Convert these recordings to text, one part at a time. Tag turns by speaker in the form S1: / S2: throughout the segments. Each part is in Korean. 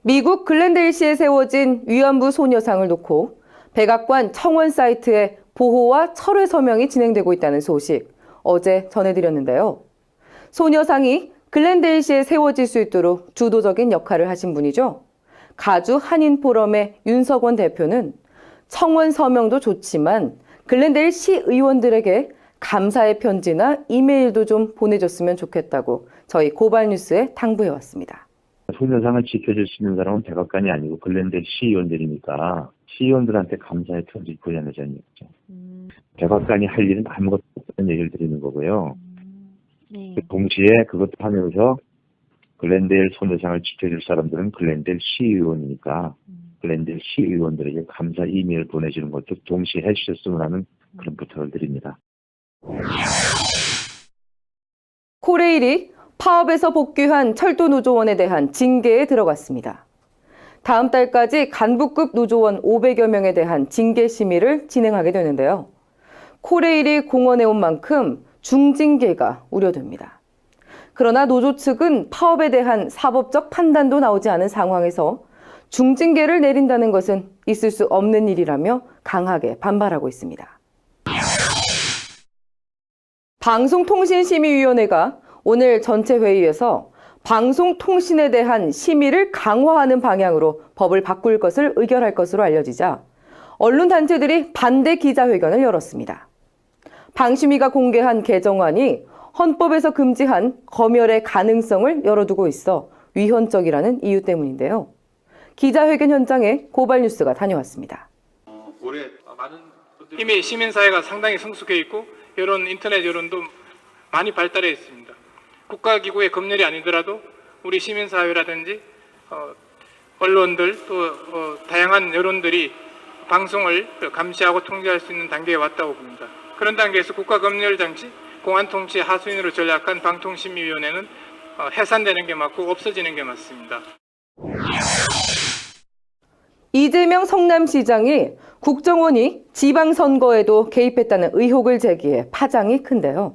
S1: 미국 글렌데일시에 세워진 위안부 소녀상을 놓고 백악관 청원 사이트에 보호와 철회 서명이 진행되고 있다는 소식 어제 전해드렸는데요. 소녀상이 글렌데일시에 세워질 수 있도록 주도적인 역할을 하신 분이죠. 가주 한인포럼의 윤석원 대표는 청원 서명도 좋지만 글렌데일 시의원들에게 감사의 편지나 이메일도 좀 보내줬으면 좋겠다고 저희 고발뉴스에 당부해왔습니다.
S2: 소녀상을 지켜줄 수 있는 사람은 백악관이 아니고 글렌데일 시의원들이니까 시의원들한테 감사의 편지 보내자는 얘기죠. 백악관이 할 일은 아무것도 없다는 얘기를 드리는 거고요.
S3: 네.
S2: 동시에 그것도 하면서 글렌데일 소녀상을 지켜줄 사람들은 글렌데일 시의원이니까 글렌데일 시의원들에게 감사 이메일 보내주는 것도 동시에 해주셨으면 하는 그런 부탁을 드립니다.
S1: 코레일이 파업에서 복귀한 철도 노조원에 대한 징계에 들어갔습니다. 다음 달까지 간부급 노조원 500여 명에 대한 징계 심의를 진행하게 되는데요. 코레일이 공언해온 만큼 중징계가 우려됩니다. 그러나 노조 측은 파업에 대한 사법적 판단도 나오지 않은 상황에서 중징계를 내린다는 것은 있을 수 없는 일이라며 강하게 반발하고 있습니다. 방송통신심의위원회가 오늘 전체 회의에서 방송통신에 대한 심의를 강화하는 방향으로 법을 바꿀 것을 의결할 것으로 알려지자 언론단체들이 반대 기자회견을 열었습니다. 방심위가 공개한 개정안이 헌법에서 금지한 검열의 가능성을 열어두고 있어 위헌적이라는 이유 때문인데요. 기자회견 현장에 고발뉴스가 다녀왔습니다.
S4: 이미 시민사회가 상당히 성숙해 있고 인터넷 여론도 많이 발달해 있습니다. 국가기구의 검열이 아니더라도 우리 시민사회라든지 언론들 또 다양한 여론들이 방송을 감시하고 통제할 수 있는 단계에 왔다고 봅니다. 그런 단계에서 국가검열장치, 공안통치 하수인으로 전락한 방통심의위원회는 해산되는 게 맞고 없어지는 게 맞습니다.
S1: 이재명 성남시장이 국정원이 지방선거에도 개입했다는 의혹을 제기해 파장이 큰데요.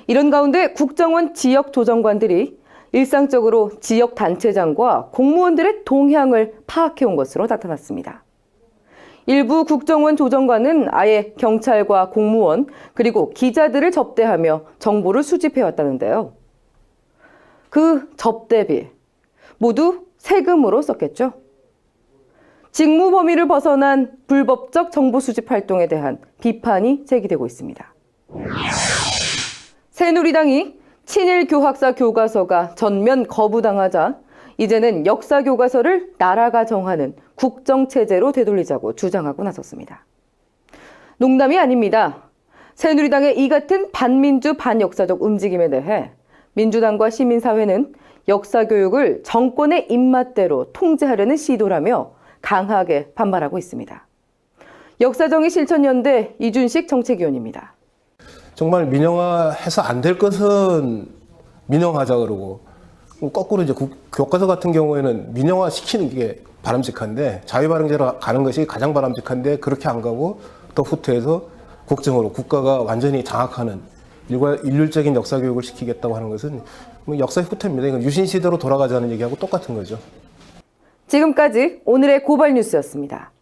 S1: 이런 가운데 국정원 지역조정관들이 일상적으로 지역단체장과 공무원들의 동향을 파악해온 것으로 나타났습니다. 일부 국정원 조정관은 아예 경찰과 공무원 그리고 기자들을 접대하며 정보를 수집해왔다는데요. 그 접대비 모두 세금으로 썼겠죠. 직무 범위를 벗어난 불법적 정보 수집 활동에 대한 비판이 제기되고 있습니다. 새누리당이 친일 교학사 교과서가 전면 거부당하자 이제는 역사 교과서를 나라가 정하는 국정체제로 되돌리자고 주장하고 나섰습니다. 농담이 아닙니다. 새누리당의 이 같은 반민주 반역사적 움직임에 대해 민주당과 시민사회는 역사교육을 정권의 입맛대로 통제하려는 시도라며 강하게 반발하고 있습니다. 역사정의실천연대 이준식 정책위원입니다.
S5: 정말 민영화해서 안 될 것은 민영화하자 그러고 거꾸로 이제 교과서 같은 경우에는 민영화 시키는 게 바람직한데 자유발행제로 가는 것이 가장 바람직한데 그렇게 안 가고 더 후퇴해서 국정으로 국가가 완전히 장악하는 일률적인 역사교육을 시키겠다고 하는 것은 역사의 후퇴입니다. 이건 유신시대로 돌아가자는 얘기하고 똑같은 거죠.
S1: 지금까지 오늘의 고발뉴스였습니다.